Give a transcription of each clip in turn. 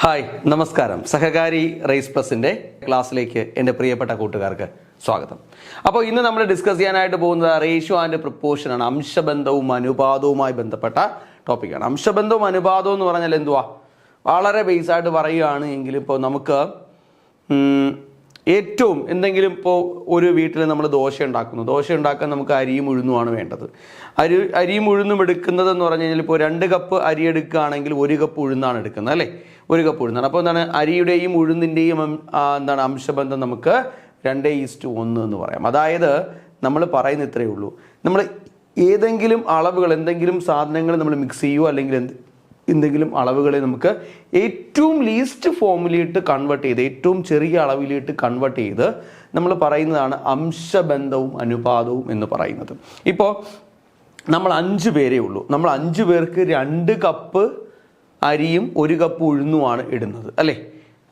Hi നമസ്കാരം. സഹകാരി rice പ്ലസിൻ്റെ ക്ലാസ്സിലേക്ക് എൻ്റെ പ്രിയപ്പെട്ട കൂട്ടുകാർക്ക് സ്വാഗതം. അപ്പോൾ ഇന്ന് നമ്മൾ ഡിസ്കസ് ചെയ്യാനായിട്ട് പോകുന്നത് റേഷ്യോ ആൻഡ് പ്രപ്പോർഷനാണ്. അംശബന്ധവും അനുപാതവുമായി ബന്ധപ്പെട്ട ടോപ്പിക്കാണ്. അംശബന്ധവും അനുപാതവും എന്ന് പറഞ്ഞാൽ എന്തുവാ? വളരെ ബേസായിട്ട് പറയുകയാണ് എങ്കിൽ ഇപ്പോൾ നമുക്ക് ഏറ്റവും എന്തെങ്കിലും ഇപ്പോൾ ഒരു വീട്ടിൽ നമ്മൾ ദോശ ഉണ്ടാക്കാൻ നമുക്ക് അരിയും ഉഴുന്നുമാണ് വേണ്ടത്. അരിയും ഉഴുന്നും എടുക്കുന്നതെന്ന് പറഞ്ഞു കഴിഞ്ഞാൽ ഇപ്പോൾ 2 കപ്പ് അരി എടുക്കുകയാണെങ്കിൽ 1 കപ്പ് ഉഴുന്നാണ് എടുക്കുന്നത്, അല്ലേ? 1 കപ്പ് ഉഴുന്നാണ്. അപ്പോൾ എന്താണ് അരിയുടെയും ഉഴുന്നിൻ്റെയും അംശബന്ധം നമുക്ക് 2:1 എന്ന് പറയാം. അതായത് നമ്മൾ പറയുന്ന ഇത്രയേ ഉള്ളൂ. നമ്മൾ ഏതെങ്കിലും അളവുകൾ, എന്തെങ്കിലും സാധനങ്ങൾ നമ്മൾ മിക്സ് ചെയ്യുമോ അല്ലെങ്കിൽ എന്തെങ്കിലും അളവുകളെ നമുക്ക് ഏറ്റവും ലീസ്റ്റ് ഫോമിലിട്ട് കൺവേർട്ട് ചെയ്ത്, ഏറ്റവും ചെറിയ അളവിലിട്ട് കൺവേർട്ട് ചെയ്ത് നമ്മൾ പറയുന്നതാണ് അംശബന്ധവും അനുപാതവും എന്ന് പറയുന്നത്. ഇപ്പോൾ നമ്മൾ 5 പേരേ ഉള്ളൂ. നമ്മൾ 5 പേർക്ക് 2 കപ്പ് അരിയും 1 കപ്പ് ഉഴുന്നുമാണ് ഇടുന്നത്, അല്ലേ?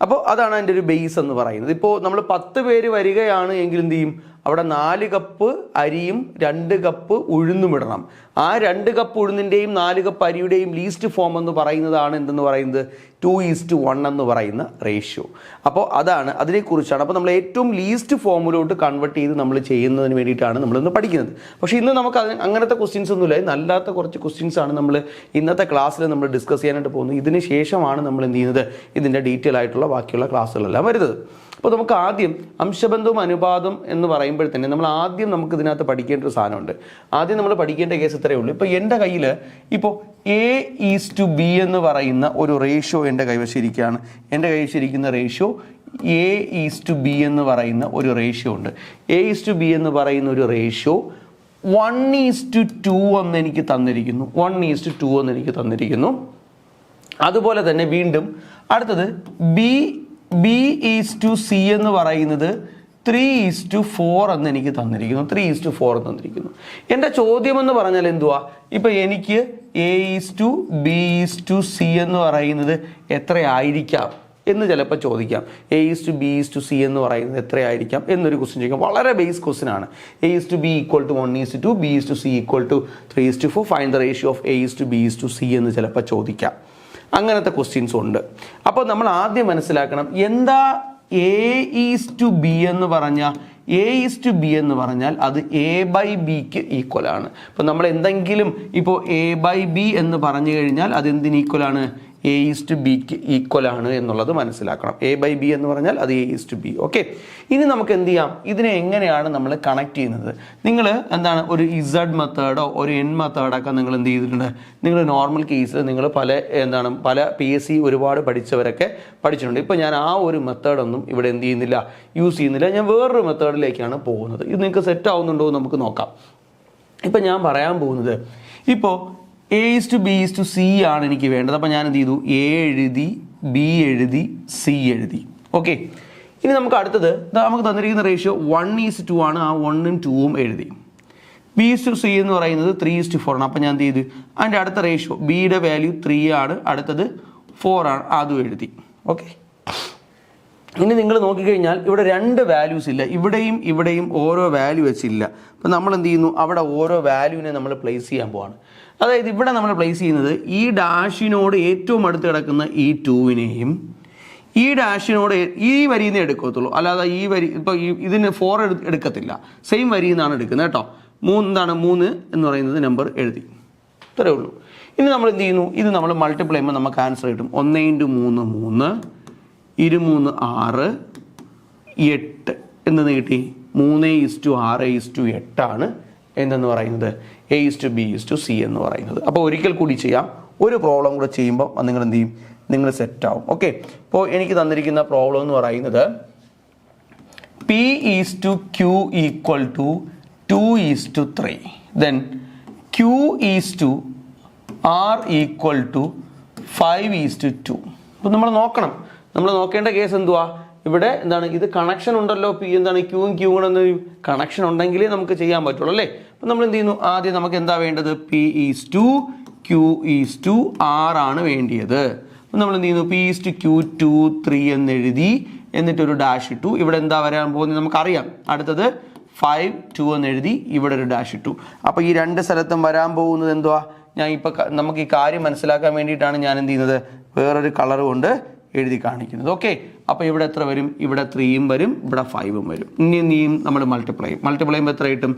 അപ്പോൾ അതാണ് അതിൻ്റെ ഒരു ബേസ് എന്ന് പറയുന്നത്. ഇപ്പോൾ നമ്മൾ 10 പേര് വരികയാണ് എങ്കിൽ എന്ത് ചെയ്യും? അവിടെ 4 കപ്പ് അരിയും 2 കപ്പ് ഉഴുന്നും ഇടണം. ആ 2 കപ്പ് ഉഴുന്നിൻ്റെയും 4 കപ്പ് അരിയുടെയും ലീസ്റ്റ് ഫോം എന്ന് പറയുന്നതാണ് എന്തെന്ന് പറയുന്നത് 2:1 എന്ന് പറയുന്ന റേഷ്യോ. അപ്പോൾ അതാണ്, അതിനെക്കുറിച്ചാണ്. അപ്പോൾ നമ്മൾ ഏറ്റവും ലീസ്റ്റ് ഫോമിലോട്ട് കൺവേർട്ട് ചെയ്ത് നമ്മൾ ചെയ്യുന്നതിന് വേണ്ടിയിട്ടാണ് നമ്മളിന്ന് പഠിക്കുന്നത്. പക്ഷേ ഇന്ന് നമുക്ക് അങ്ങനത്തെ ക്വസ്റ്റ്യൻസ് ഒന്നുമില്ല. നല്ലാത്ത കുറച്ച് ക്വസ്റ്റ്യൻസാണ് നമ്മൾ ഇന്നത്തെ ക്ലാസ്സിൽ നമ്മൾ ഡിസ്കസ് ചെയ്യാനായിട്ട് പോകുന്നത്. ഇതിന് ശേഷമാണ് നമ്മൾ എന്ത് ചെയ്യുന്നത്, ഇതിൻ്റെ ഡീറ്റെയിൽ ആയിട്ടുള്ള ബാക്കിയുള്ള ക്ലാസ്സുകളെല്ലാം വരുന്നത്. അപ്പോൾ നമുക്ക് ആദ്യം അംശബന്ധവും അനുപാതം എന്ന് പറയുമ്പോൾ തന്നെ നമുക്ക് ഇതിനകത്ത് പഠിക്കേണ്ട ഒരു സാധനമുണ്ട്. ആദ്യം നമ്മൾ പഠിക്കേണ്ട കേസ് ഇത്രയേ ഉള്ളൂ. ഇപ്പോൾ എൻ്റെ കയ്യിൽ ഇപ്പോൾ A:B എന്ന് പറയുന്ന ഒരു റേഷ്യോ എൻ്റെ കൈവശം ഇരിക്കുകയാണ്. എൻ്റെ കൈവശം ഇരിക്കുന്ന റേഷ്യോ A:B എന്ന് പറയുന്ന ഒരു റേഷ്യോ ഉണ്ട്. A:B എന്ന് പറയുന്ന ഒരു റേഷ്യോ 1:2 എന്ന് എനിക്ക് തന്നിരിക്കുന്നു. 1:2 എന്ന് എനിക്ക് തന്നിരിക്കുന്നു. അതുപോലെ തന്നെ വീണ്ടും അടുത്തത് B:C എന്ന് പറയുന്നത് 3:4 എന്ന് എനിക്ക് തന്നിരിക്കുന്നു. 3:4 തന്നിരിക്കുന്നു. എൻ്റെ ചോദ്യം എന്ന് പറഞ്ഞാൽ എന്തുവാ? ഇപ്പം എനിക്ക് A:B:C എന്ന് പറയുന്നത് എത്രയായിരിക്കാം എന്ന് ചിലപ്പോൾ ചോദിക്കാം. A:B:C എന്ന് പറയുന്നത് എത്രയായിരിക്കാം എന്നൊരു ക്വസ്റ്റ്യൻ ചോദിക്കാം. വളരെ ബേസ് ക്വസ്റ്റ്യൻ ആണ്. A:B = 1:2, B:C = 3:4, find the ratio of A:B:C എന്ന് ചിലപ്പോൾ ചോദിക്കാം. അങ്ങനത്തെ ക്വസ്റ്റ്യൻസ് ഉണ്ട്. അപ്പോൾ നമ്മൾ ആദ്യം മനസ്സിലാക്കണം എന്താ A:B എന്ന് പറഞ്ഞാൽ. A:B എന്ന് പറഞ്ഞാൽ അത് A/Bക്ക് ഈക്വൽ ആണ്. അപ്പോൾ നമ്മൾ എന്തെങ്കിലും ഇപ്പോൾ A/B എന്ന് പറഞ്ഞു കഴിഞ്ഞാൽ അത് എന്തിന് ഈക്വലാണ്? A:Bക്ക് ഈക്വൽ ആണ് എന്നുള്ളത് മനസ്സിലാക്കണം. A/B എന്ന് പറഞ്ഞാൽ അത് A:B. ഓക്കെ, ഇനി നമുക്ക് എന്ത് ചെയ്യാം? ഇതിനെ എങ്ങനെയാണ് നമ്മൾ കണക്ട് ചെയ്യുന്നത്? നിങ്ങൾ ഒരു Z മെത്തേഡോ ഒരു N മെത്തേഡൊക്കെ നിങ്ങൾ എന്ത് ചെയ്തിട്ടുണ്ട്? നിങ്ങൾ നോർമൽ കേസിൽ നിങ്ങൾ പല PSC ഒരുപാട് പഠിച്ചവരൊക്കെ പഠിച്ചിട്ടുണ്ട്. ഇപ്പോൾ ഞാൻ ആ ഒരു മെത്തേഡൊന്നും ഇവിടെ എന്ത് ചെയ്യുന്നില്ല, യൂസ് ചെയ്യുന്നില്ല. ഞാൻ വേറൊരു മെത്തേഡിലേക്കാണ് പോകുന്നത്. ഇത് നിങ്ങൾക്ക് സെറ്റ് ആവുന്നുണ്ടോ എന്ന് നമുക്ക് നോക്കാം. ഇപ്പം ഞാൻ പറയാൻ പോകുന്നത്, ഇപ്പോൾ A:B:C ആണ് എനിക്ക് വേണ്ടത്. അപ്പോൾ ഞാൻ എന്ത് ചെയ്തു? A എഴുതി, B എഴുതി, C എഴുതി. ഓക്കെ, ഇനി നമുക്ക് അടുത്തത് നമുക്ക് തന്നിരിക്കുന്ന റേഷ്യോ 1:2 ആണ്. ആ 1ഉം 2ഉം എഴുതി. B:C എന്ന് പറയുന്നത് 3:4 ആണ്. അപ്പോൾ ഞാൻ എന്ത് ചെയ്തു? അതിൻ്റെ അടുത്ത റേഷ്യോ ബിയുടെ വാല്യൂ 3 ആണ്, അടുത്തത് 4 ആണ്, അതും എഴുതി. ഓക്കെ, ഇനി നിങ്ങൾ നോക്കിക്കഴിഞ്ഞാൽ ഇവിടെ 2 വാല്യൂസ് ഇല്ല. ഇവിടെയും ഓരോ വാല്യൂ വെച്ചില്ല. അപ്പോൾ നമ്മൾ എന്ത് ചെയ്യുന്നു? അവിടെ ഓരോ വാല്യൂവിനെ നമ്മൾ പ്ലേസ് ചെയ്യാൻ പോവാണ്. അതായത് ഇവിടെ നമ്മൾ പ്ലേസ് ചെയ്യുന്നത് ഈ ഡാഷിനോട് ഏറ്റവും അടുത്ത് കിടക്കുന്ന ഈ 2വിനെയും ഈ ഡാഷിനോട് ഈ വരിയിൽ നിന്ന് എടുക്കത്തുള്ളൂ. അല്ലാതെ ഈ വരി ഇപ്പോൾ ഇതിന് 4 എടുക്കത്തില്ല. സെയിം വരിയിൽ നിന്നാണ് എടുക്കുന്നത് കേട്ടോ. 3 എന്ന് പറയുന്നത് നമ്പർ എഴുതി. ഇത്രയേ ഉള്ളൂ. ഇനി നമ്മൾ എന്ത് ചെയ്യുന്നു? ഇത് നമ്മൾ മൾട്ടിപ്ലൈ ചെയ്യുമ്പോൾ നമുക്ക് ആൻസർ കിട്ടും. 1 × 3 3, 2 3 6, 8 എന്തെന്ന് കിട്ടി? 3:6:8 ആണ് എന്തെന്ന് പറയുന്നത് A:B:C എന്ന് പറയുന്നത്. അപ്പോൾ ഒരിക്കൽ കൂടി ചെയ്യാം. ഒരു പ്രോബ്ലം കൂടെ ചെയ്യുമ്പോൾ നിങ്ങൾ എന്ത് ചെയ്യും? നിങ്ങൾ സെറ്റ് ആവും. ഓക്കെ, ഇപ്പോൾ എനിക്ക് തന്നിരിക്കുന്ന പ്രോബ്ലം എന്ന് പറയുന്നത് P:Q = 2:3, ദെൻ Q:R = 5:2. അപ്പോൾ നമ്മൾ നോക്കേണ്ട കേസ് എന്തുവാ? ഇവിടെ ഇത് കണക്ഷൻ ഉണ്ടല്ലോ. ക്യൂവും കൂടെ കണക്ഷൻ ഉണ്ടെങ്കിലേ നമുക്ക് ചെയ്യാൻ പറ്റുള്ളൂ, അല്ലേ? അപ്പം നമ്മൾ എന്ത് ചെയ്യുന്നു? ആദ്യം നമുക്ക് എന്താ വേണ്ടത്? P:Q:R ആണ് വേണ്ടിയത്. അപ്പം നമ്മൾ എന്ത് ചെയ്യുന്നു? P:Q 2 3 എന്ന് എഴുതി, എന്നിട്ടൊരു ഡാഷ് ഇട്ടു. ഇവിടെ എന്താ വരാൻ പോകുന്നത് നമുക്കറിയാം. അടുത്തത് 5 2 എന്ന് എഴുതി, ഇവിടെ ഒരു ഡാഷ് ഇട്ടു. അപ്പോൾ ഈ 2 സ്ഥലത്തും വരാൻ പോകുന്നത് എന്തുവാ? നമുക്ക് ഈ കാര്യം മനസ്സിലാക്കാൻ വേണ്ടിയിട്ടാണ് ഞാൻ എന്ത് ചെയ്യുന്നത്? വേറൊരു കളർ കൊണ്ട് എഴുതി കാണിക്കുന്നത്. ഓക്കെ, അപ്പോൾ ഇവിടെ എത്ര വരും? ഇവിടെ 3 വരും, ഇവിടെ 5 വരും. ഇനിയും നമ്മൾ മൾട്ടിപ്ലൈ ചെയ്യുമ്പോൾ എത്ര കിട്ടും?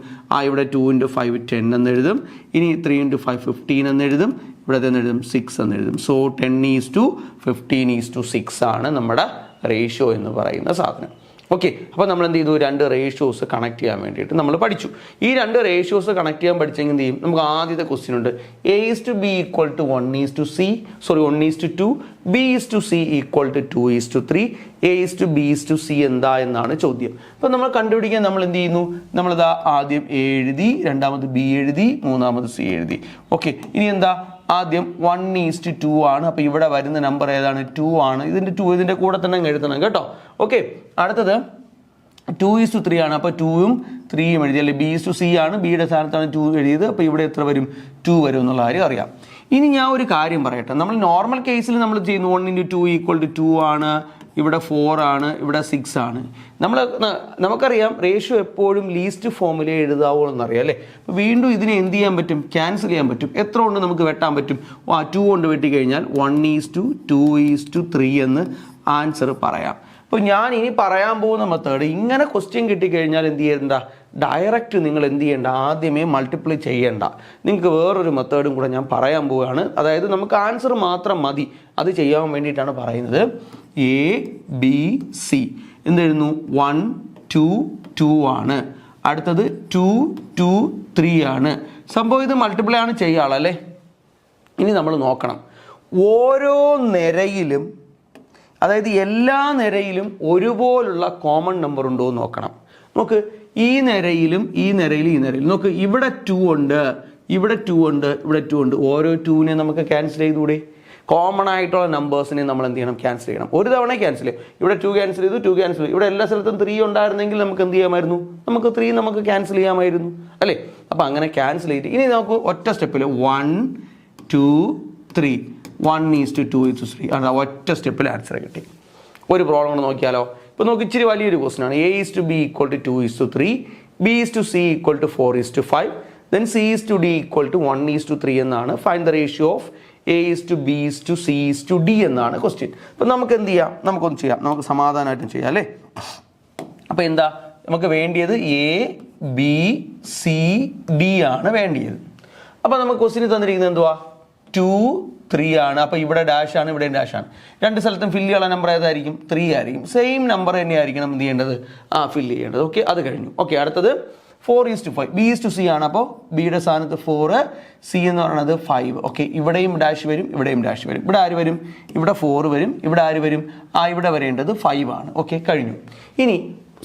ഇവിടെ 2 × 5 10 എന്ന് എഴുതും. ഇനി 3 × 5 15 എന്ന് എഴുതും. ഇവിടെ തന്നെ എഴുതും 6 എന്ന് എഴുതും. സോ 10:15:6 ആണ് നമ്മുടെ റേഷ്യോ എന്ന് പറയുന്ന സാധനം. ഓക്കെ, അപ്പോൾ നമ്മൾ എന്ത് ചെയ്തു? 2 റേഷ്യോസ് കണക്ട് ചെയ്യാൻ വേണ്ടിയിട്ട് നമ്മൾ പഠിച്ചു. ഈ 2 റേഷ്യോസ് കണക്ട് ചെയ്യാൻ പഠിച്ചെങ്കിൽ എന്ത് ചെയ്യും? നമുക്ക് ആദ്യത്തെ ക്വസ്റ്റ്യൻ ഉണ്ട്, A:B = 1:C, 1:2, B:C = 2:3, A:B:C എന്താ എന്നാണ് ചോദ്യം. അപ്പോൾ നമ്മൾ കണ്ടുപിടിക്കാൻ നമ്മൾ എന്ത് ചെയ്യുന്നു? നമ്മളിതാ ആദ്യം A എഴുതി, രണ്ടാമത് B എഴുതി, മൂന്നാമത് C എഴുതി. ഓക്കെ, ഇനി എന്താ? ആദ്യം 1:2 ആണ്. അപ്പോൾ ഇവിടെ വരുന്ന നമ്പർ ഏതാണ്? 2 ആണ്. ഇതിൻ്റെ കൂടെ തന്നെ എഴുതണം കേട്ടോ. ഓക്കെ, അടുത്തത് 2:3 ആണ്. അപ്പോൾ 2ഉം 3ഉം എഴുതി, അല്ലെ? B:C ആണ്, ബിയുടെ സ്ഥാനത്താണ് 2 എഴുതിയത്. അപ്പോൾ ഇവിടെ എത്ര വരും? 2 വരും എന്നുള്ള കാര്യം അറിയാം. ഇനി ഞാൻ ഒരു കാര്യം പറയട്ടെ. നമ്മൾ നോർമൽ കേസിൽ നമ്മൾ ചെയ്യുന്നു 1 × 2 = 2 ആണ്, ഇവിടെ 4 ആണ്, ഇവിടെ 6 ആണ്. നമുക്കറിയാം റേഷ്യോ എപ്പോഴും ലീസ്റ്റ് ഫോമിൽ എഴുതാവോ എന്നറിയാം, അല്ലേ? അപ്പോൾ വീണ്ടും ഇതിനെ എന്ത് ചെയ്യാൻ പറ്റും? ക്യാൻസൽ ചെയ്യാൻ പറ്റും. എത്ര കൊണ്ട് നമുക്ക് വെട്ടാൻ പറ്റും? 2 കൊണ്ട് വെട്ടിക്കഴിഞ്ഞാൽ 1:2:3 എന്ന് ആൻസർ പറയാം. അപ്പോൾ ഞാൻ ഇനി പറയാൻ പോകുന്ന മെത്തേഡ്, ഇങ്ങനെ ക്വസ്റ്റ്യൻ കിട്ടിക്കഴിഞ്ഞാൽ എന്ത് ചെയ്യണ്ട? ഡയറക്റ്റ് നിങ്ങൾ എന്ത് ചെയ്യേണ്ട? ആദ്യമേ മൾട്ടിപ്ലൈ ചെയ്യേണ്ട. നിങ്ങൾക്ക് വേറൊരു മെത്തേഡും കൂടെ ഞാൻ പറയാൻ പോവുകയാണ്. അതായത് നമുക്ക് ആൻസർ മാത്രം മതി, അത് ചെയ്യാൻ വേണ്ടിയിട്ടാണ് പറയുന്നത്. ABC എന്തെഴുതുന്നു? 1 2 2 ആണ്. അടുത്തത് 2 2 3 ആണ്. സംഭവം ഇത് മൾട്ടിപ്ലൈ ആണ് ചെയ്യാളല്ലേ. ഇനി നമ്മൾ നോക്കണം, ഓരോ നിരയിലും, അതായത് എല്ലാ നിരയിലും ഒരുപോലുള്ള കോമൺ നമ്പർ ഉണ്ടോ എന്ന് നോക്കണം. നോക്ക്, ഈ നിരയിലും നോക്ക്, ഇവിടെ 2 ഉണ്ട്, ഇവിടെ 2 ഉണ്ട്, ഇവിടെ 2 ഉണ്ട്. ഓരോ 2നെ നമുക്ക് ക്യാൻസൽ ചെയ്തുകൂടെ? കോമൺ ആയിട്ടുള്ള നമ്പേഴ്സിനെ നമ്മൾ എന്ത് ചെയ്യണം? ക്യാൻസൽ ചെയ്യണം. ഒരു തവണ ക്യാൻസൽ ചെയ്യും. ഇവിടെ 2 ക്യാൻസൽ ചെയ്തു, 2 ക്യാൻസൽ ചെയ്തു. ഇവിടെ എല്ലാ സ്ഥലത്തും 3 ഉണ്ടായിരുന്നെങ്കിൽ നമുക്ക് എന്ത് ചെയ്യാമായിരുന്നു? നമുക്ക് 3 നമുക്ക് ക്യാൻസൽ ചെയ്യാമായിരുന്നു, അല്ലേ? അപ്പോൾ അങ്ങനെ ക്യാൻസൽ ചെയ്തിട്ട് ഇനി നമുക്ക് ഒറ്റ സ്റ്റെപ്പിൽ 1 2 3 1:2:3 ആണ്. ഒറ്റ സ്റ്റെപ്പിൽ ആൻസർ കിട്ടി. ഒരു പ്രോബ്ലം കൊണ്ട് നോക്കിയാലോ? ഇപ്പോൾ നോക്കി, ഇച്ചിരി വലിയൊരു ക്വസ്റ്റൻ ആണ്. A:B = 2:3, B:C = 4:5, then C:D = 1:3 എന്നാണ്. Find the ratio of A:B:C:D എന്നാണ് ക്വസ്റ്റ്യൻ. അപ്പം നമുക്ക് എന്ത് ചെയ്യാം? നമുക്കൊന്ന് ചെയ്യാം, നമുക്ക് സമാധാനമായിട്ടും ചെയ്യാം, അല്ലേ? അപ്പോൾ എന്താ നമുക്ക് വേണ്ടിയത്? A:B:C:D ആണ് വേണ്ടിയത്. അപ്പോൾ നമുക്ക് ക്വസ്റ്റ്യൻ തന്നിരിക്കുന്നത് എന്തുവാ? 2 3 ആണ്. അപ്പോൾ ഇവിടെ ഡാഷ് ആണ്, ഇവിടെ ഡാഷ് ആണ്. രണ്ട് സ്ഥലത്തും ഫില്ല് ചെയ്യാനുള്ള നമ്പർ ഏതായിരിക്കും? 3 ആയിരിക്കും. സെയിം നമ്പർ തന്നെയായിരിക്കണം എന്ത് ചെയ്യേണ്ടത്? ഫില്ല് ചെയ്യേണ്ടത്. ഓക്കെ, അത് കഴിഞ്ഞു. ഓക്കെ, അടുത്തത് 4:5. B:C ആണ്. അപ്പോൾ ബിയുടെ സ്ഥാനത്ത് 4, C എന്ന് പറയുന്നത് 5. ഓക്കെ, ഇവിടെയും ഡാഷ് വരും, ഇവിടെയും ഡാഷ് വരും. ഇവിടെ ആര് വരും? ഇവിടെ 4 വരും. ഇവിടെ ആര് വരും? ഇവിടെ വരേണ്ടത് 5 ആണ്. ഓക്കെ, കഴിഞ്ഞു. ഇനി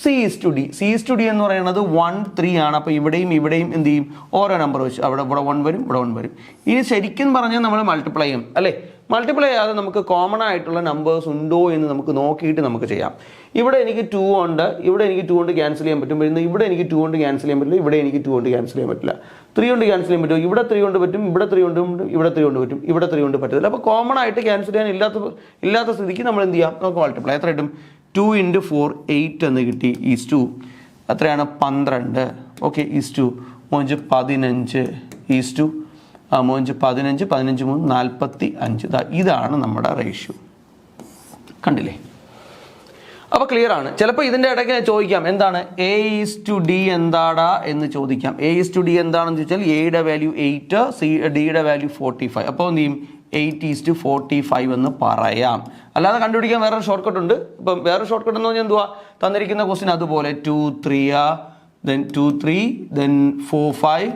C:D എന്ന് പറയുന്നത് 1 3 ആണ്. അപ്പോൾ ഇവിടെയും എന്ത് ചെയ്യും? ഓരോ നമ്പർ വെച്ച് ഇവിടെ 1 വരും, ഇവിടെ 1 വരും. ഇനി ശരിക്കും പറഞ്ഞാൽ നമ്മൾ മൾട്ടിപ്ലൈ ചെയ്യും, അല്ലേ? മൾട്ടിപ്ലൈ ചെയ്യാതെ നമുക്ക് കോമൺ ആയിട്ടുള്ള നമ്പേഴ്സ് ഉണ്ടോ എന്ന് നമുക്ക് നോക്കിയിട്ട് നമുക്ക് ചെയ്യാം. ഇവിടെ എനിക്ക് 2 ഉണ്ട്, ഇവിടെ എനിക്ക് 2 കൊണ്ട് ക്യാൻസൽ ചെയ്യാൻ പറ്റും. ഇവിടെ എനിക്ക് 2 കൊണ്ട് ക്യാൻസൽ ചെയ്യാൻ പറ്റില്ല, ഇവിടെ എനിക്ക് 2 കൊണ്ട് ക്യാൻസൽ ചെയ്യാൻ പറ്റില്ല. 3 കൊണ്ട് ക്യാൻസൽ ചെയ്യാൻ പറ്റും, ഇവിടെ 3 കൊണ്ട് പറ്റും, ഇവിടെ 3 കൊണ്ട് ഇവിടെ 3 കൊണ്ട് പറ്റും, ഇവിടെ 3 കൊണ്ട് പറ്റത്തില്ല. അപ്പോൾ കോമൺ ആയിട്ട് ക്യാൻസൽ ചെയ്യാൻ ഇല്ലാത്ത സ്ഥിതിക്ക് നമ്മൾ എന്ത് ചെയ്യാം? നമുക്ക് മൾട്ടിപ്ലൈ. എത്ര കിട്ടും? 2 × 4 8 എന്ന് കിട്ടി. ഈസ്റ്റു എത്രയാണ്? 12. Okay, is to 15 is to 15 15 3 45. ഇതാണ് നമ്മുടെ റേഷ്യോ. കണ്ടില്ലേ? അപ്പോൾ ക്ലിയർ ആണ്. ചിലപ്പോൾ ഇതിൻ്റെ ഇടയ്ക്ക് ചോദിക്കാം, എന്താണ് A:D എന്താടാ എന്ന് ചോദിക്കാം. A:D എന്താണെന്ന് ചോദിച്ചാൽ എയുടെ വാല്യൂ 8, ഡിയുടെ വാല്യൂ 45. അപ്പോൾ എന്ത് ചെയ്യും? 8:45 എന്ന് പറയാം. അല്ലാതെ കണ്ടുപിടിക്കാൻ വേറൊരു ഷോർട്ട് കട്ട് ഉണ്ട്. ഇപ്പം വേറെ ഷോർട്ട് കട്ട് എന്ന് പറഞ്ഞാൽ എന്തുവാ? തന്നിരിക്കുന്ന ക്വസ്റ്റ്യൻ അതുപോലെ 2 3 then 2 3 then 4 5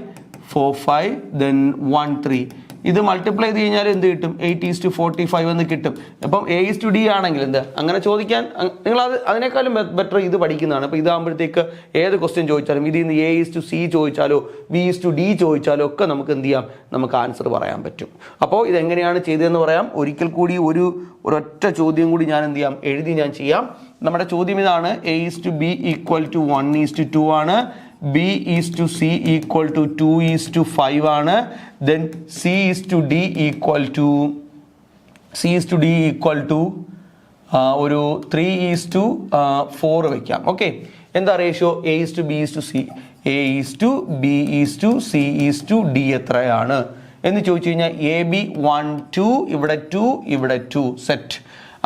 4 5 then 1 3. ഇത് മൾട്ടിപ്ലൈ ചെയ്ത് കഴിഞ്ഞാൽ എന്ത് കിട്ടും? 8:45 എന്ന് കിട്ടും. അപ്പം A:D ആണെങ്കിൽ എന്ത് അങ്ങനെ ചോദിക്കാൻ നിങ്ങൾ അതിനേക്കാളും ബെറ്റർ ഇത് പഠിക്കുന്നതാണ്. അപ്പോൾ ഇതാകുമ്പോഴത്തേക്ക് ഏത് ക്വസ്റ്റ്യൻ ചോദിച്ചാലും ഇതിൽ നിന്ന് A:C ചോദിച്ചാലോ B:D ചോദിച്ചാലോ ഒക്കെ നമുക്ക് എന്ത് ചെയ്യാം? നമുക്ക് ആൻസർ പറയാൻ പറ്റും. അപ്പോൾ ഇതെങ്ങനെയാണ് ചെയ്തതെന്ന് പറയാം. ഒരിക്കൽ കൂടി ഒരൊറ്റ ചോദ്യം കൂടി ഞാൻ എന്ത് ചെയ്യാം? എഴുതി ഞാൻ ചെയ്യാം. നമ്മുടെ ചോദ്യം ഇതാണ്. A:B = 1:2 ആണ്. B:C = 2:5 ആണ്. then C:D = ഒരു 3:4 വെക്കാം. ഓക്കെ, എന്താ റേഷ്യോ? A:B:C A:B:C എത്രയാണ് എന്ന് ചോദിച്ചു കഴിഞ്ഞാൽ AB 1 2 ഇവിടെ 2 ഇവിടെ 2 സെറ്റ്.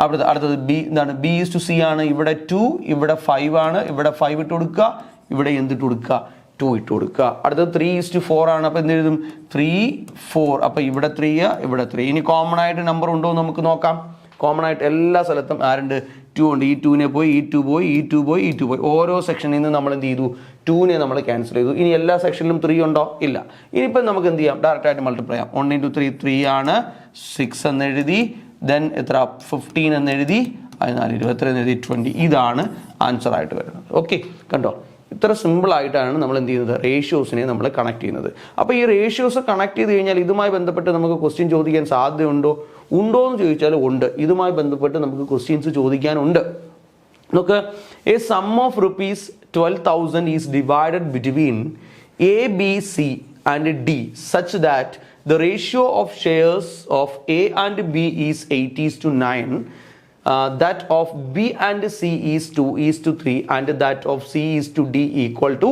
അടുത്തത് ബി എന്താണ്, ബി ഈസ് ടു സി ആണ്. ഇവിടെ 2, ഇവിടെ 5 ആണ്. ഇവിടെ 5 ഇട്ട് കൊടുക്കുക, ഇവിടെ എന്തിട്ട് കൊടുക്കുക, 2 ഇട്ട് കൊടുക്കുക. അടുത്തത് 3:4 ആണ്. അപ്പോൾ എന്ത് എഴുതും, 3, 4. അപ്പോൾ ഇവിടെ 3, ഇവിടെ 3. ഇനി കോമൺ ആയിട്ട് നമ്പർ ഉണ്ടോ എന്ന് നമുക്ക് നോക്കാം. കോമൺ ആയിട്ട് എല്ലാ സ്ഥലത്തും ആരുണ്ട്, 2 ഉണ്ട്. ഈ 2 പോയി, ഈ 2 പോയി, ഈ 2 പോയി, ഈ 2 പോയി. ഓരോ സെക്ഷനിൽ നിന്ന് നമ്മൾ എന്ത് ചെയ്തു, 2 നമ്മൾ ക്യാൻസൽ ചെയ്തു. ഇനി എല്ലാ സെക്ഷനിലും 3 ഉണ്ടോ, ഇല്ല. ഇനിയിപ്പോൾ നമുക്ക് എന്ത് ചെയ്യാം, ഡയറക്റ്റ് ആയിട്ട് മൾട്ടിപ്ലൈ ചെയ്യാം. 1 × 3 3 ആണ്. 6 എന്ന് എഴുതി, ദെൻ എത്ര 15 എന്ന് എഴുതി, 22 എന്ന് എഴുതി, 20. ഇതാണ് ആൻസർ ആയിട്ട് വരുന്നത്. ഓക്കെ, കണ്ടോ, ഇത്ര സിമ്പിൾ ആയിട്ടാണ് നമ്മൾ എന്ത് ചെയ്യുന്നത്, റേഷ്യോസിനെ നമ്മൾ കണക്ട് ചെയ്യുന്നത്. അപ്പോൾ ഈ റേഷ്യോസ് കണക്ട് ചെയ്ത് കഴിഞ്ഞാൽ ഇതുമായി ബന്ധപ്പെട്ട് നമുക്ക് ക്വസ്റ്റ്യൻ ചോദിക്കാൻ സാധ്യതയുണ്ടോ എന്ന് ചോദിച്ചാൽ ഉണ്ട്. ഇതുമായി ബന്ധപ്പെട്ട് നമുക്ക് ക്വസ്റ്റ്യൻസ് ചോദിക്കാനുണ്ട്. നോക്ക്, a sum of ₹12,000 is divided between A, B, C and D such that the ratio of shares of A and B is 8:9, that of B and C is 2:3, and that of C is to D equal to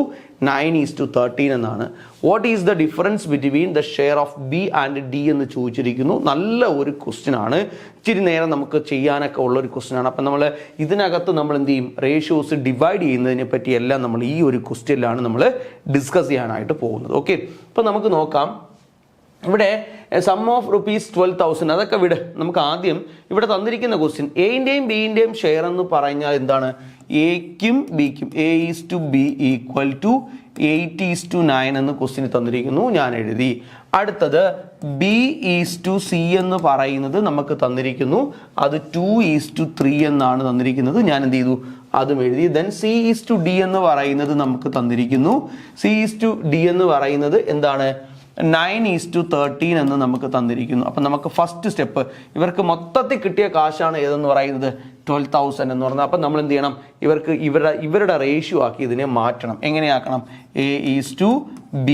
9:13 എന്നാണ്. What is the difference between the share of B and D എന്ന് ചോദിച്ചിരിക്കുന്നു. നല്ല ഒരു question ആണ്, ഇച്ചിരി നേരം നമുക്ക് ചെയ്യാനൊക്കെ ഉള്ള ഒരു ക്വസ്റ്റ്യൻ ആണ്. അപ്പം നമ്മൾ ഇതിനകത്ത് നമ്മൾ എന്ത് ചെയ്യും, റേഷ്യോസ് ഡിവൈഡ് ചെയ്യുന്നതിനെ പറ്റിയെല്ലാം നമ്മൾ ഈ ഒരു ക്വസ്റ്റ്യനിലാണ് നമ്മൾ ഡിസ്കസ് ചെയ്യാനായിട്ട് പോകുന്നത്. ഓക്കെ, അപ്പോൾ നമുക്ക് നോക്കാം. ഇവിടെ സം ഓഫ് ₹12,000 അതൊക്കെ വിട്. നമുക്ക് ആദ്യം ഇവിടെ തന്നിരിക്കുന്ന ക്വസ്റ്റ്യൻ എൻ്റെയും ബിൻ്റെയും ഷെയർ എന്ന് പറഞ്ഞാൽ എന്താണ്, എക്കും ബിക്കും A:B ഈക്വൽ ടു 8:9 എന്ന് ക്വസ്റ്റ്യൻ തന്നിരിക്കുന്നു, ഞാൻ എഴുതി. അടുത്തത് B:C എന്ന് പറയുന്നത് നമുക്ക് തന്നിരിക്കുന്നു, അത് 2:3 എന്നാണ് തന്നിരിക്കുന്നത്, ഞാൻ എന്ത് ചെയ്തു, അതും എഴുതി. ദെൻ C:D എന്ന് പറയുന്നത് നമുക്ക് തന്നിരിക്കുന്നു. C:D എന്ന് പറയുന്നത് എന്താണ്, 9:13 എന്ന് നമുക്ക് തന്നിരിക്കുന്നു. അപ്പം നമുക്ക് ഫസ്റ്റ് സ്റ്റെപ്പ്, ഇവർക്ക് മൊത്തത്തിൽ കിട്ടിയ കാശാണ് ഏതെന്ന് പറയുന്നത് 12,000 എന്ന് പറഞ്ഞാൽ. അപ്പം നമ്മൾ എന്ത് ചെയ്യണം, ഇവരുടെ റേഷ്യോ ആക്കി ഇതിനെ മാറ്റണം. എങ്ങനെയാക്കണം, A:B:C:D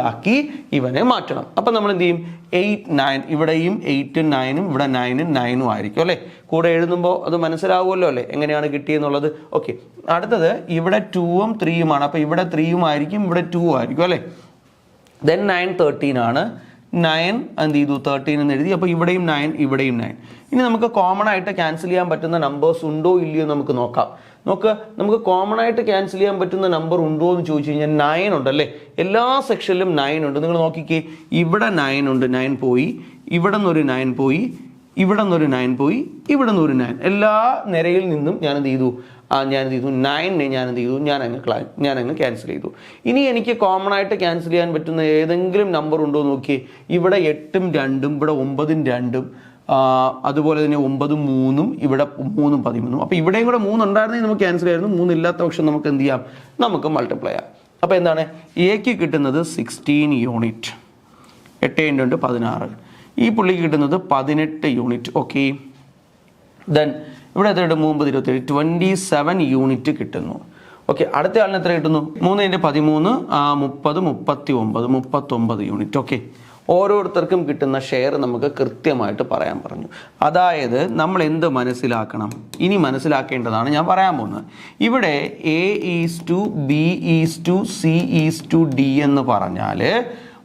ആക്കി ഇവനെ മാറ്റണം. അപ്പം നമ്മൾ എന്ത് ചെയ്യും, 8, 9 ഇവിടെയും 8ഉം 9ഉം ഇവിടെ 9ഉം 9ഉം ആയിരിക്കും അല്ലേ. കൂടെ എഴുതുമ്പോൾ അത് മനസ്സിലാവുമല്ലോ അല്ലേ എങ്ങനെയാണ് കിട്ടിയെന്നുള്ളത്. ഓക്കെ, അടുത്തത് ഇവിടെ 2ഉം 3ഉമാണ്. അപ്പോൾ ഇവിടെ 3ഉം ആയിരിക്കും, ഇവിടെ 2ഉം ആയിരിക്കും അല്ലേ. ദെൻ 9:13 ആണ്. 9 എന്ത് ചെയ്തു, 13 എന്ന് എഴുതി. അപ്പോൾ ഇവിടെയും 9, ഇവിടെയും 9. ഇനി നമുക്ക് കോമൺ ആയിട്ട് ക്യാൻസൽ ചെയ്യാൻ പറ്റുന്ന നമ്പേഴ്സ് ഉണ്ടോ ഇല്ലയോ നമുക്ക് നോക്കാം. നമുക്ക് കോമൺ ആയിട്ട് ക്യാൻസൽ ചെയ്യാൻ പറ്റുന്ന നമ്പർ ഉണ്ടോ എന്ന് ചോദിച്ചു കഴിഞ്ഞാൽ 9 ഉണ്ടല്ലേ. എല്ലാ സെക്ഷനിലും 9 ഉണ്ട്. നിങ്ങൾ നോക്കിക്കേ, ഇവിടെ 9 ഉണ്ട്, 9 പോയി, ഇവിടെ നിന്നൊരു 9 പോയി, ഇവിടെ നിന്നൊരു 9 പോയി, ഇവിടെ നിന്നൊരു 9. എല്ലാ നിരയിൽ നിന്നും ഞാൻ എന്ത് ചെയ്തു, 9നെ ഞാൻ അങ്ങ് ക്യാൻസൽ ചെയ്തു. ഇനി എനിക്ക് കോമൺ ആയിട്ട് ക്യാൻസൽ ചെയ്യാൻ പറ്റുന്ന ഏതെങ്കിലും നമ്പർ ഉണ്ടോ എന്ന് നോക്കിയേ. ഇവിടെ 8ഉം 2ഉം, ഇവിടെ 9ഉം 2ഉം, അതുപോലെ തന്നെ 9ഉം 3ഉം, ഇവിടെ 3ഉം 13ഉം. അപ്പോൾ ഇവിടെയും കൂടെ 3 ഉണ്ടായിരുന്നെങ്കിൽ നമുക്ക് ക്യാൻസൽ ചെയ്യായിരുന്നു. 3 ഇല്ലാത്ത പക്ഷം നമുക്ക് എന്ത് ചെയ്യാം, നമുക്ക് മൾട്ടിപ്ലൈ ചെയ്യാം. അപ്പോൾ എന്താണ്, എക്ക് കിട്ടുന്നത് 16 യൂണിറ്റ്, 8 × 2 16. ഈ പുള്ളിക്ക് കിട്ടുന്നത് 18 യൂണിറ്റ്. ഓക്കെ, ദെൻ ഇവിടെ എത്ര കിട്ടും, 3 × 27 27 യൂണിറ്റ് കിട്ടുന്നു. ഓക്കെ, അടുത്ത ആളിന് എത്ര കിട്ടുന്നു, 3 × 13 30 39 യൂണിറ്റ്. ഓക്കെ, ഓരോരുത്തർക്കും കിട്ടുന്ന ഷെയർ നമുക്ക് കൃത്യമായിട്ട് പറയാൻ പറഞ്ഞു. അതായത് നമ്മൾ എന്ത് മനസ്സിലാക്കണം, ഇനി മനസ്സിലാക്കേണ്ടതാണ് ഞാൻ പറയാൻ പോകുന്നത്. ഇവിടെ A:B:C:D എന്ന് പറഞ്ഞാൽ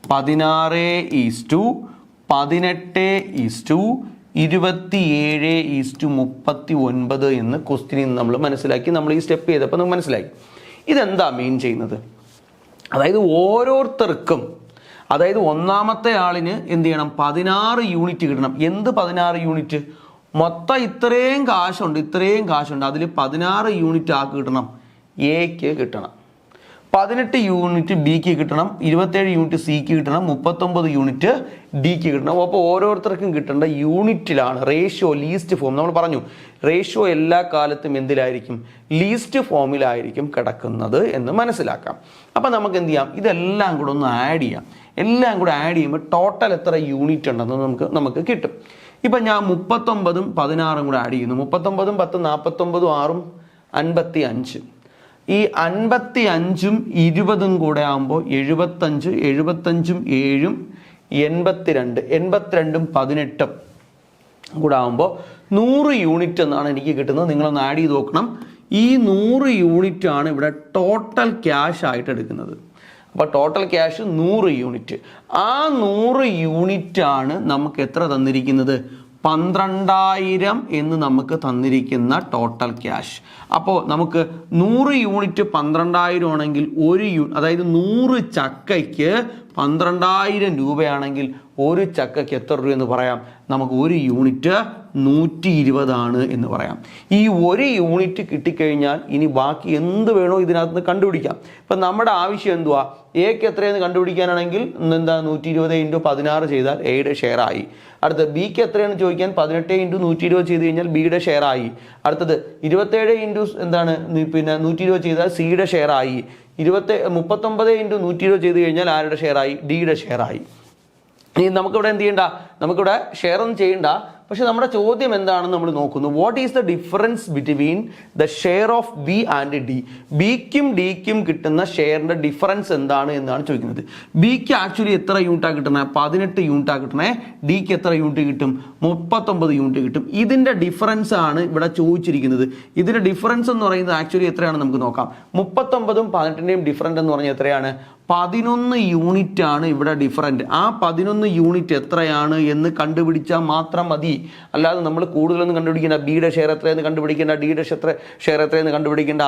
16:18:27:39 എന്ന് ക്വസ്റ്റ്യനിൽ നമ്മൾ മനസ്സിലാക്കി. നമ്മൾ ഈ സ്റ്റെപ്പ് ചെയ്തപ്പോൾ നമുക്ക് മനസ്സിലായി ഇതെന്താ മീൻ ചെയ്യുന്നത്. അതായത് ഓരോരുത്തർക്കും, അതായത് ഒന്നാമത്തെ ആളിന് എന്ത് ചെയ്യണം, 16 യൂണിറ്റ് കിട്ടണം. എന്ത് 16 യൂണിറ്റ്, മൊത്തം ഇത്രയും കാശുണ്ട്, അതിൽ 16 യൂണിറ്റ് ആക്ക് കിട്ടണം, എക്ക് കിട്ടണം. 18 യൂണിറ്റ് ബിക്ക് കിട്ടണം, 27 യൂണിറ്റ് സിക്ക് കിട്ടണം, 39 യൂണിറ്റ് ഡിക്ക് കിട്ടണം. അപ്പോൾ ഓരോരുത്തർക്കും കിട്ടേണ്ട യൂണിറ്റിലാണ് റേഷ്യോ, ലീസ്റ്റ് ഫോം. നമ്മൾ പറഞ്ഞു റേഷ്യോ എല്ലാ കാലത്തും എന്തിലായിരിക്കും, ലീസ്റ്റ് ഫോമിലായിരിക്കും കിടക്കുന്നത് എന്ന് മനസ്സിലാക്കാം. അപ്പം നമുക്ക് എന്ത് ചെയ്യാം, ഇതെല്ലാം കൂടെ ഒന്ന് ആഡ് ചെയ്യാം. എല്ലാം കൂടെ ആഡ് ചെയ്യുമ്പോൾ ടോട്ടൽ എത്ര യൂണിറ്റ് ഉണ്ടെന്ന് നമുക്ക് കിട്ടും. ഇപ്പം ഞാൻ 39ഉം 16ഉം കൂടെ ആഡ് ചെയ്യുന്നു. 39ഉം 10 49ഉം 6ഉം 55. ഈ 55ഉം 20ഉം കൂടെ ആകുമ്പോൾ 75, 75ഉം 7ഉം 82, 82ഉം 18ഉം കൂടെ ആകുമ്പോൾ 100 യൂണിറ്റ് എന്നാണ് എനിക്ക് കിട്ടുന്നത്. നിങ്ങളൊന്ന് ആഡ് ചെയ്ത് നോക്കണം. ഈ 100 യൂണിറ്റ് ആണ് ഇവിടെ ടോട്ടൽ ക്യാഷ് ആയിട്ട് എടുക്കുന്നത്. അപ്പോൾ ടോട്ടൽ ക്യാഷ് 100 യൂണിറ്റ്. ആ 100 യൂണിറ്റ് ആണ് നമുക്ക് എത്ര തന്നിരിക്കുന്നത്, 12,000 എന്ന് നമുക്ക് തന്നിരിക്കുന്ന ടോട്ടൽ ക്യാഷ്. അപ്പോൾ നമുക്ക് 100 യൂണിറ്റ് 12,000 ആണെങ്കിൽ അതായത് 100 ചക്കയ്ക്ക് 12,000 രൂപയാണെങ്കിൽ ഒരു ചക്കയ്ക്ക് എത്ര രൂപ എന്ന് പറയാം? നമുക്ക് ഒരു യൂണിറ്റ് 120 ആണ് എന്ന് പറയാം. ഈ ഒരു യൂണിറ്റ് കിട്ടിക്കഴിഞ്ഞാൽ ഇനി ബാക്കി എന്ത് വേണോ ഇതിനകത്ത് നിന്ന് കണ്ടുപിടിക്കാം. ഇപ്പം നമ്മുടെ ആവശ്യം എന്തുവാ? എക്ക് എത്രയെന്ന് കണ്ടുപിടിക്കാനാണെങ്കിൽ 120 × 16 ചെയ്താൽ എയുടെ ഷെയർ ആയി. അടുത്ത ബിക്ക് എത്രയാണ് ചോദിക്കാൻ? 18 × 120 ചെയ്ത് കഴിഞ്ഞാൽ ബിയുടെ ഷെയർ ആയി. അടുത്തത് 27 × 120 ചെയ്താൽ സിയുടെ ഷെയർ ആയി. 39 × 120 ചെയ്ത് കഴിഞ്ഞാൽ ആരുടെ ഷെയർ ആയി? ഡിയുടെ ഷെയർ ആയി. ഇനി നമുക്കിവിടെ എന്ത് ചെയ്യണ്ട? നമുക്കിവിടെ ഷെയർ ഒന്നും ചെയ്യണ്ട. പക്ഷെ നമ്മുടെ ചോദ്യം എന്താണെന്ന് നമ്മൾ നോക്കുന്നു. What is the difference between the share of B and D? ബിക്കും ഡിക്കും കിട്ടുന്ന ഷെയറിന്റെ ഡിഫറൻസ് എന്താണ് എന്നാണ് ചോദിക്കുന്നത്. ബിക്ക് ആക്ച്വലി എത്ര യൂണിറ്റാണ് കിട്ടണേ? 18 യൂണിറ്റാണ് കിട്ടണേ. ഡിക്ക് എത്ര യൂണിറ്റ് കിട്ടും? 39 യൂണിറ്റ് കിട്ടും. ഇതിന്റെ ഡിഫറൻസ് ആണ് ഇവിടെ ചോദിച്ചിരിക്കുന്നത്. ഇതിന്റെ ഡിഫറൻസ് എന്ന് പറയുന്നത് ആക്ച്വലി എത്രയാണ് നമുക്ക് നോക്കാം. 39ഉം 18ന്റെയും ഡിഫറൻസ് എന്ന് പറഞ്ഞാൽ എത്രയാണ്? 11 യൂണിറ്റ് ആണ് ഇവിടെ ഡിഫറൻറ്റ്. ആ 11 യൂണിറ്റ് എത്രയാണ് എന്ന് കണ്ടുപിടിച്ചാൽ മാത്രം മതി. അല്ലാതെ നമ്മൾ കൂടുതലൊന്നും കണ്ടുപിടിക്കേണ്ട. ബിയുടെ ഷെയർ എത്രയെന്ന് കണ്ടുപിടിക്കേണ്ട, ഡിയുടെ ഷെയർ എത്രയെന്ന് കണ്ടുപിടിക്കേണ്ട,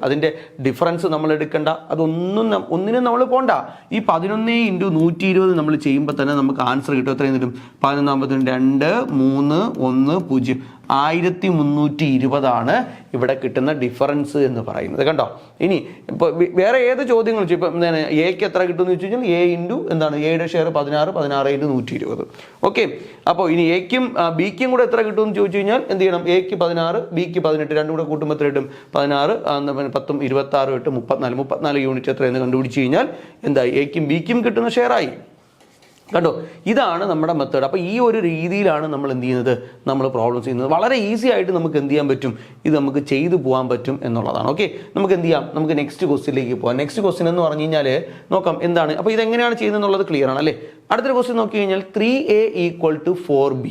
അതിൻ്റെ ഡിഫറൻസ് നമ്മൾ എടുക്കേണ്ട. ഒന്നിനും നമ്മൾ പോണ്ട. ഈ 11 × 120 നമ്മൾ ചെയ്യുമ്പോൾ തന്നെ നമുക്ക് ആൻസർ കിട്ടും. എത്രയും കിട്ടും? 11 2 3 1 0 1320 ആണ് ഇവിടെ കിട്ടുന്ന ഡിഫറൻസ് എന്ന് പറയുന്നത്. കണ്ടോ? ഇനി ഇപ്പോൾ വേറെ ഏത് ചോദ്യങ്ങൾ ഇപ്പം എന്താണ് എക്ക് എത്ര കിട്ടുമെന്ന് വെച്ച് കഴിഞ്ഞാൽ എയുടെ ഷെയർ 16 16 × 120. ഓക്കെ. അപ്പോൾ ഇനി എക്കും ബിക്കും കൂടെ എത്ര കിട്ടുമെന്ന് ചോദിച്ചു കഴിഞ്ഞാൽ എന്ത് ചെയ്യണം? എക്ക് 16 ബിക്ക് 18 രണ്ടും കൂടെ കൂട്ടുമ്പോൾ എത്ര കിട്ടും? 16 10 26 8 34 യൂണിറ്റ് എത്രയെന്ന് കണ്ടുപിടിച്ച് കഴിഞ്ഞാൽ എന്തായി? എക്കും ബിക്കും കിട്ടുന്ന ഷെയർ ആയി. കണ്ടോ? ഇതാണ് നമ്മുടെ മെത്തേഡ്. അപ്പോൾ ഈ ഒരു രീതിയിലാണ് നമ്മൾ എന്ത് ചെയ്യുന്നത്? നമ്മൾ പ്രോബ്ലംസ് ചെയ്യുന്നത്. വളരെ ഈസി ആയിട്ട് നമുക്ക് എന്ത് ചെയ്യാൻ പറ്റും? ഇത് നമുക്ക് ചെയ്തു പോകാൻ പറ്റും എന്നുള്ളതാണ്. ഓക്കെ, നമുക്ക് എന്ത് ചെയ്യാം? നമുക്ക് നെക്സ്റ്റ് ക്വസ്റ്റ്യനിലേക്ക് പോകാം. നെക്സ്റ്റ് ക്വസ്റ്റ്യൻ എന്ന് പറഞ്ഞു കഴിഞ്ഞാൽ നോക്കാം എന്താണ്. അപ്പോൾ ഇതെങ്ങനെയാണ് ചെയ്യുന്നത് എന്നുള്ളത് ക്ലിയർ ആണ് അല്ലേ? അടുത്തൊരു ക്വസ്റ്റ്യൻ നോക്കി കഴിഞ്ഞാൽ 3a = 4b.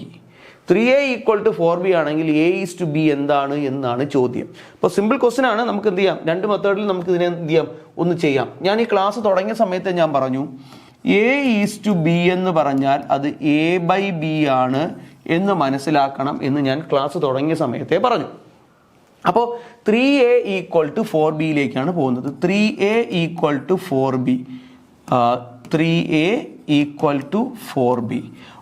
3a = 4b ആണെങ്കിൽ a/b എന്താണ് എന്നാണ് ചോദ്യം. അപ്പോൾ സിമ്പിൾ ക്വസ്റ്റ്യൻ ആണ്. നമുക്ക് എന്ത് ചെയ്യാം? രണ്ട് മെത്തേഡിൽ നമുക്ക് ഇതിനെ എന്ത് ചെയ്യാം? ഒന്ന് ചെയ്യാം. ഞാൻ ഈ ക്ലാസ് തുടങ്ങിയ സമയത്ത് ഞാൻ പറഞ്ഞു a/b എന്ന് പറഞ്ഞാൽ അത് a/b ആണ് എന്ന് മനസ്സിലാക്കണം എന്ന് ഞാൻ ക്ലാസ് തുടങ്ങിയ സമയത്തെ പറഞ്ഞു. അപ്പോൾ 3a = 4bയിലേക്കാണ് പോകുന്നത്. 3a = 4b. 3a = 4b.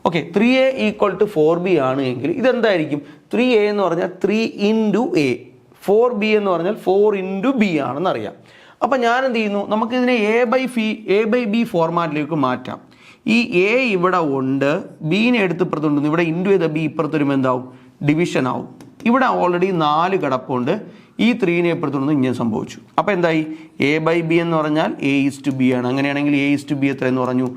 Okay, 3a = 4b ആണ് എങ്കിൽ ഇതെന്തായിരിക്കും? 3a എന്ന് പറഞ്ഞാൽ 3 × a, 4b എന്ന് പറഞ്ഞാൽ 4 × b ആണെന്ന് അറിയാം. അപ്പം ഞാൻ എന്ത് ചെയ്യുന്നു? നമുക്കിതിനെ a/b ഫോർമാറ്റിലേക്ക് മാറ്റാം. ഈ എ ഇവിടെ ഉണ്ട്, ബീനെ എടുത്ത് ഇപ്പുറത്തുണ്ട്. ഇവിടെ ഇൻറ്റു ചെയ്ത ബി ഇപ്പുറത്ത് വരുമ്പോൾ എന്താവും? ഡിവിഷൻ ആവും. ഇവിടെ ഓൾറെഡി 4 കിടപ്പുണ്ട്. ഈ 3നെ ഇപ്പുറത്തുണ്ട് ഇങ്ങനെ സംഭവിച്ചു. അപ്പോൾ എന്തായി? a/b എന്ന് പറഞ്ഞാൽ a/b ആണ്. അങ്ങനെയാണെങ്കിൽ a/b എത്രയെന്ന് പറഞ്ഞു?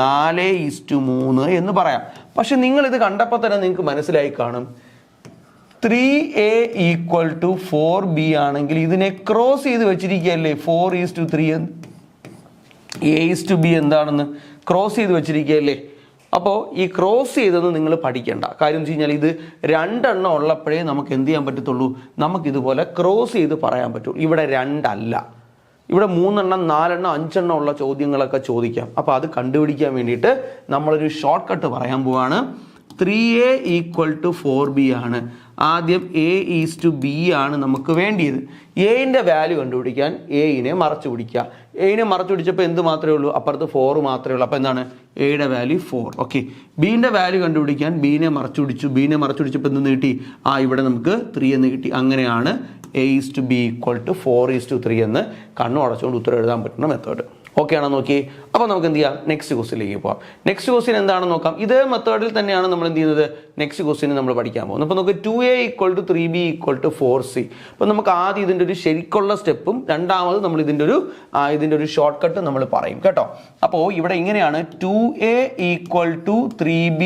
4:3 എന്ന് പറയാം. പക്ഷെ നിങ്ങൾ ഇത് കണ്ടപ്പോൾ തന്നെ നിങ്ങൾക്ക് മനസ്സിലായി കാണും 3a = 4b ആണെങ്കിൽ ഇതിനെ ക്രോസ് ചെയ്ത് വെച്ചിരിക്കുകയല്ലേ 4:3 എന്ന്. a/b എന്താണെന്ന് ക്രോസ് ചെയ്ത് വെച്ചിരിക്കുകയല്ലേ. അപ്പോൾ ഈ ക്രോസ് ചെയ്തെന്ന് നിങ്ങൾ പഠിക്കേണ്ട. കാര്യം എന്ന് വെച്ച് കഴിഞ്ഞാൽ ഇത് 2 എണ്ണം ഉള്ളപ്പോഴേ നമുക്ക് എന്ത് ചെയ്യാൻ പറ്റത്തുള്ളൂ? നമുക്കിതുപോലെ ക്രോസ് ചെയ്ത് പറയാൻ പറ്റുള്ളൂ. ഇവിടെ 2 അല്ല, ഇവിടെ 3 എണ്ണം 4 എണ്ണം 5 എണ്ണം ഉള്ള ചോദ്യങ്ങളൊക്കെ ചോദിക്കാം. അപ്പോൾ അത് കണ്ടുപിടിക്കാൻ വേണ്ടിയിട്ട് നമ്മളൊരു ഷോർട്ട് കട്ട് പറയാൻ പോവാണ്. 3a = 4b ആണ്. ആദ്യം a/b ആണ് നമുക്ക് വേണ്ടിയത്. എന്റെ വാല്യൂ കണ്ടുപിടിക്കാൻ എനെ മറച്ചു പിടിക്കുക. എനെ മറച്ചു പിടിച്ചപ്പോൾ എന്ത് മാത്രമേ ഉള്ളൂ? അപ്പുറത്ത് 4 മാത്രമേ ഉള്ളൂ. അപ്പോൾ എന്താണ്? എയുടെ വാല്യൂ 4. ഓക്കെ, ബീൻ്റെ വാല്യൂ കണ്ടുപിടിക്കാൻ ബീനെ മറച്ചു പിടിച്ചു. ബീനെ മറച്ചു പിടിച്ചപ്പോൾ എന്തെന്ന് കിട്ടി? ഇവിടെ നമുക്ക് 3 എന്ന് കിട്ടി. അങ്ങനെയാണ് a/b = 4:3 എന്ന് കണ്ണു അടച്ചുകൊണ്ട് ഉത്തരം എഴുതാൻ പറ്റുന്ന മെത്തേഡ്. ഓക്കെ ആണോ? നോക്കി. അപ്പോൾ നമുക്ക് എന്ത് ചെയ്യാം? നെക്സ്റ്റ് ക്വസ്റ്റ്യനിലേക്ക് പോകാം. നെക്സ്റ്റ് ക്വസ്റ്റ്യൻ എന്താണെന്ന് നോക്കാം. ഇതേ മെത്തേഡിൽ തന്നെയാണ് നമ്മൾ എന്ത് ചെയ്യുന്നത്? നെക്സ്റ്റ് ക്വസ്റ്റ്യൻ നമ്മൾ പഠിക്കാൻ പോകുന്നത്. അപ്പോൾ നമുക്ക് 2a = 3b = 4c. അപ്പോൾ നമുക്ക് ആദ്യം ഇതിൻ്റെ ഒരു ശരിക്കുള്ള സ്റ്റെപ്പും രണ്ടാമത് നമ്മൾ ഇതിൻ്റെ ഒരു ഷോർട്ട് കട്ട് നമ്മൾ പറയും കേട്ടോ. അപ്പോൾ ഇവിടെ ഇങ്ങനെയാണ് 2a = 3b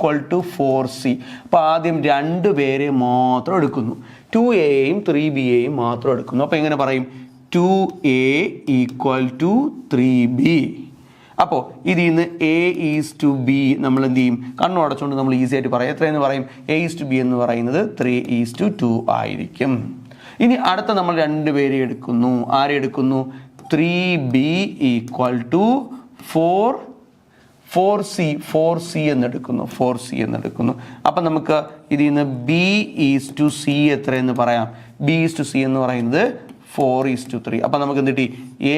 = 4c. അപ്പോൾ ആദ്യം 2 പേരെ മാത്രം എടുക്കുന്നു. 2aയും 3bയെയും മാത്രം എടുക്കുന്നു. അപ്പോൾ എങ്ങനെ പറയും? 2a = 3b. അപ്പോൾ ഇതിൽ നിന്ന് a/b നമ്മൾ എന്ത് ചെയ്യും? കണ്ണു അടച്ചുകൊണ്ട് നമ്മൾ ഈസി ആയിട്ട് പറയാം. എത്രയെന്ന് പറയും? a/b എന്ന് പറയുന്നത് 3:2 ആയിരിക്കും. ഇനി അടുത്ത നമ്മൾ 2 പേരെ എടുക്കുന്നു. ആരെ എടുക്കുന്നു? 3b = 4C എന്നെടുക്കുന്നു 4C എന്നെടുക്കുന്നു. അപ്പം നമുക്ക് ഇതിൽ നിന്ന് B/C എത്രയെന്ന് പറയാം? B/C എന്ന് പറയുന്നത് 4:3. അപ്പം നമുക്ക് എന്ത് കിട്ടി?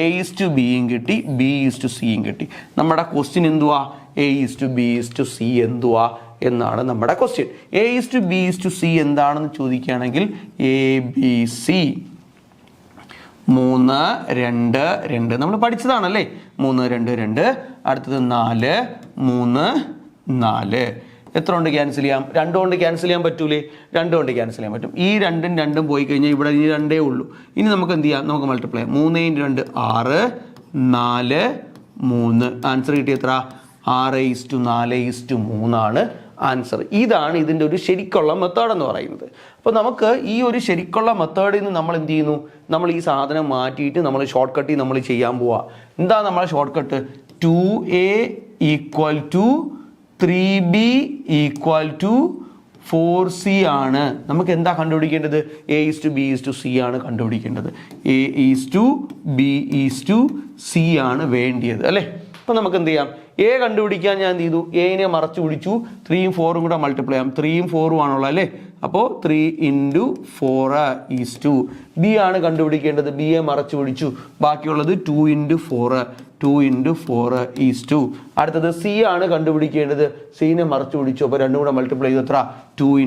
A/Bയും കിട്ടി, B/Cയും കിട്ടി. നമ്മുടെ ക്വസ്റ്റ്യൻ എന്തുവാ? A/B/C എന്തുവാ എന്നാണ് നമ്മുടെ ക്വസ്റ്റ്യൻ. A/B/C എന്താണെന്ന് ചോദിക്കുകയാണെങ്കിൽ ABC 3 2 2 നമ്മൾ പഠിച്ചതാണല്ലേ. 3 2 2. അടുത്തത് 4 3 4. എത്ര കൊണ്ട് ക്യാൻസൽ ചെയ്യാം? 2 കൊണ്ട് ക്യാൻസൽ ചെയ്യാൻ പറ്റൂലേ? 2 കൊണ്ട് ക്യാൻസൽ ചെയ്യാൻ പറ്റും. ഈ 2ഉം 2ഉം പോയി കഴിഞ്ഞാൽ ഇവിടെ ഈ 2 ഉള്ളൂ. ഇനി നമുക്ക് എന്ത് ചെയ്യാം? നമുക്ക് മൾട്ടിപ്ലൈ ചെയ്യാം. 3 × 2 6 4 3. ആൻസർ കിട്ടി എത്ര? 6:4:3 ആണ് ആൻസർ. ഇതാണ് ഇതിൻ്റെ ഒരു ശരിക്കുള്ള മെത്തേഡ് എന്ന് പറയുന്നത്. അപ്പോൾ നമുക്ക് ഈ ഒരു ശരിക്കുള്ള മെത്തേഡിൽ നിന്ന് നമ്മൾ എന്ത് ചെയ്യുന്നു? നമ്മൾ ഈ സാധനം മാറ്റിയിട്ട് നമ്മൾ ഷോർട്ട് കട്ടിൽ നമ്മൾ ചെയ്യാൻ പോവുക. എന്താ നമ്മളെ short cut? 2A = 3B = 4C ആണ്. നമുക്ക് എന്താ കണ്ടുപിടിക്കേണ്ടത്? A/B/C ആണ് കണ്ടുപിടിക്കേണ്ടത്. A/B/C ആണ് വേണ്ടിയത് അല്ലേ? അപ്പം നമുക്ക് എന്ത് ചെയ്യാം? A കണ്ടുപിടിക്കാൻ ഞാൻ എന്ത് ചെയ്തു? Aനെ മറച്ചു പിടിച്ചു. 3ഉം 4ഉം കൂടെ മൾട്ടിപ്ലൈ ചെയ്യാം. 3ഉം 4ഉം ആണുള്ളത് അല്ലേ? അപ്പോൾ 3 × 4 B ആണ് കണ്ടുപിടിക്കേണ്ടത്. Bയെ മറച്ചു പിടിച്ചു. ബാക്കിയുള്ളത് 2 × 4 2 × 4 അടുത്തത് C ആണ് കണ്ടുപിടിക്കേണ്ടത്. Cനെ മറച്ചു പിടിച്ചു. അപ്പോൾ 2 കൂടെ മൾട്ടിപ്ലൈ ചെയ്ത് എത്ര? 2 ×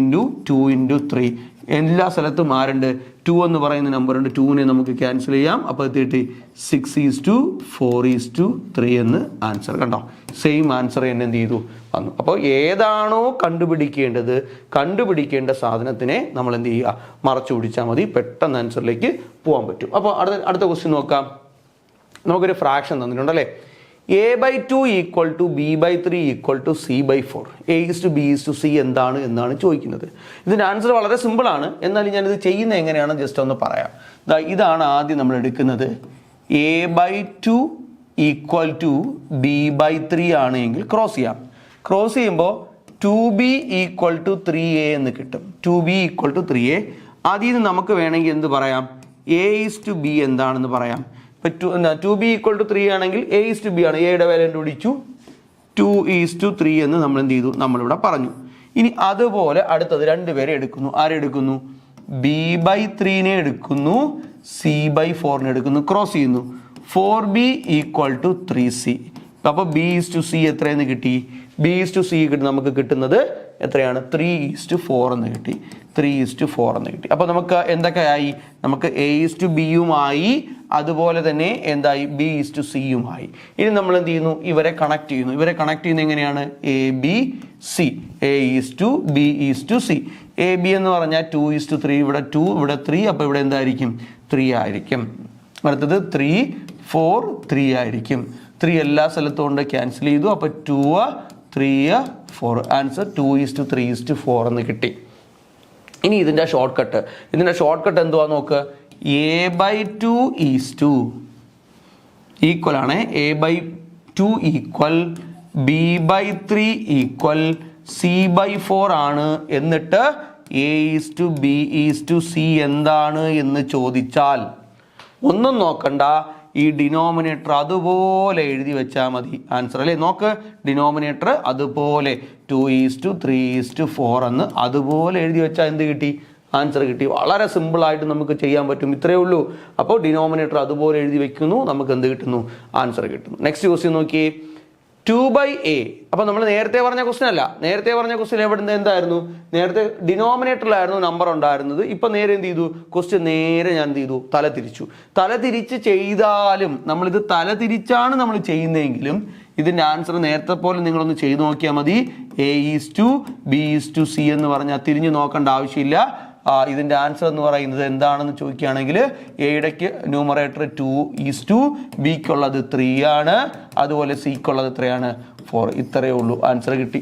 2 × 3. എല്ലാ സ്ഥലത്തും ആരുണ്ട്? 2 എന്ന് പറയുന്ന നമ്പർ ഉണ്ട്. 2നെ നമുക്ക് ക്യാൻസൽ ചെയ്യാം. അപ്പോൾ എത്തിയിട്ട് 6:4:3 എന്ന് ആൻസർ. കണ്ടോ? സെയിം ആൻസർ തന്നെ എന്ത് ചെയ്തു? വന്നു. അപ്പോൾ ഏതാണോ കണ്ടുപിടിക്കേണ്ട സാധനത്തിനെ നമ്മൾ എന്ത് ചെയ്യുക? മറച്ചു പിടിച്ചാൽ മതി. പെട്ടെന്ന് ആൻസറിലേക്ക് പോകാൻ പറ്റും. അപ്പോൾ അടുത്ത ക്വസ്റ്റ്യൻ നോക്കാം. നമുക്കൊരു fraction തന്നിട്ടുണ്ടല്ലേ. A/2 = B/3 = C/4. A/B/C എന്താണ് എന്നാണ് ചോദിക്കുന്നത്. ഇതിൻ്റെ ആൻസർ വളരെ സിമ്പിളാണ്. എന്നാലും ഞാനിത് ചെയ്യുന്നത് എങ്ങനെയാണെന്ന് ജസ്റ്റ് ഒന്ന് പറയാം. ഇതാണ് ആദ്യം നമ്മൾ എടുക്കുന്നത്. A/2 = B/3 ആണ് എങ്കിൽ ക്രോസ് ചെയ്യാം. ക്രോസ് ചെയ്യുമ്പോൾ 2B = 3A എന്ന് കിട്ടും. 2B = 3A. അതിൽ നിന്ന് നമുക്ക് വേണമെങ്കിൽ എന്ത് പറയാം? A/B എന്താണെന്ന് പറയാം. ഇപ്പം 2B = 3 ആണെങ്കിൽ A/B ആണ്. എയുടെ വില കണ്ടുപിടിച്ചു. 2:3 എന്ന് നമ്മൾ എന്ത് ചെയ്തു? നമ്മളിവിടെ പറഞ്ഞു. ഇനി അതുപോലെ അടുത്തത് 2 പേരെ എടുക്കുന്നു. ആരെടുക്കുന്നു? B/3 എടുക്കുന്നു, C/4 എടുക്കുന്നു. ക്രോസ് ചെയ്യുന്നു. 4B = 3C. അപ്പോൾ B/C എത്രയെന്ന് കിട്ടി? B/C കിട്ടി. നമുക്ക് കിട്ടുന്നത് എത്രയാണ്? 3:4 എന്ന് കിട്ടി. 3:4 എന്ന് കിട്ടി. അപ്പോൾ നമുക്ക് എന്തൊക്കെയായി? നമുക്ക് A/Bയുമായി അതുപോലെ തന്നെ എന്തായി? B/Cയുമായി. ഇനി നമ്മൾ എന്ത് ചെയ്യുന്നു? ഇവരെ കണക്ട് ചെയ്യുന്നു. ഇവരെ കണക്ട് ചെയ്യുന്നത് എങ്ങനെയാണ്? ABC. A/B/C. AB എന്ന് പറഞ്ഞാൽ 2:3. ഇവിടെ 2 ഇവിടെ 3. അപ്പോൾ ഇവിടെ എന്തായിരിക്കും? 3 ആയിരിക്കും. അടുത്തത് 3 4 3 ആയിരിക്കും. 3 എല്ലാ സ്ഥലത്തും കൊണ്ട് ക്യാൻസൽ ചെയ്തു. അപ്പോൾ 2 3 4. ആൻസർ 2:3:4 എന്ന് കിട്ടി. ഇനി ഇതിൻ്റെ ഷോർട്ട് കട്ട്. എന്തുവാ നോക്ക്. A/2 ഈക്വൽ ആണ്. A/2 = B/3 = C/4 ആണ്. എന്നിട്ട് A/B/C എന്താണ് എന്ന് ചോദിച്ചാൽ ഒന്നും നോക്കണ്ട, ഈ ഡിനോമിനേറ്റർ അതുപോലെ എഴുതി വെച്ചാൽ മതി. ആൻസർ അല്ലേ? നോക്ക്, ഡിനോമിനേറ്റർ അതുപോലെ 2:3:4 എന്ന് അതുപോലെ എഴുതി വെച്ചാൽ എന്ത് കിട്ടി? ആൻസർ കിട്ടി. വളരെ സിമ്പിളായിട്ട് നമുക്ക് ചെയ്യാൻ പറ്റും. ഇത്രയേ ഉള്ളൂ. അപ്പോൾ ഡിനോമിനേറ്റർ അതുപോലെ എഴുതി വെക്കുന്നു. നമുക്ക് എന്ത് കിട്ടുന്നു? ആൻസർ കിട്ടുന്നു. നെക്സ്റ്റ് ക്വസ്റ്റ്യൻ നോക്കിയേ. 2/A. അപ്പോൾ നമ്മൾ നേരത്തെ പറഞ്ഞ ക്വസ്റ്റ്യൻ അല്ല. നേരത്തെ പറഞ്ഞ ക്വസ്റ്റ്യൻ എവിടെ എന്തായിരുന്നു? നേരത്തെ ഡിനോമിനേറ്ററിലായിരുന്നു നമ്പർ ഉണ്ടായിരുന്നത്. ഇപ്പം നേരെ എന്ത് ചെയ്തു? ക്വസ്റ്റ്യൻ നേരെ ഞാൻ എന്ത് ചെയ്തു? തലതിരിച്ച് ചെയ്താലും നമ്മളിത് തലതിരിച്ചാണ് നമ്മൾ ചെയ്യുന്നതെങ്കിലും ഇതിൻ്റെ ആൻസർ നേരത്തെ പോലെ നിങ്ങളൊന്ന് ചെയ്ത് നോക്കിയാൽ മതി. A/B/C എന്ന് പറഞ്ഞാൽ തിരിഞ്ഞു നോക്കേണ്ട ആവശ്യമില്ല. ഇതിൻ്റെ ആൻസർ എന്ന് പറയുന്നത് എന്താണെന്ന് ചോദിക്കുകയാണെങ്കിൽ എയുടെക്ക് ന്യൂമറേറ്റർ 2:, ബിക്കുള്ളത് 3 ആണ്. അതുപോലെ സിക്കുള്ളത് എത്രയാണ്? 4. ഇത്രയേ ഉള്ളൂ. ആൻസർ കിട്ടി.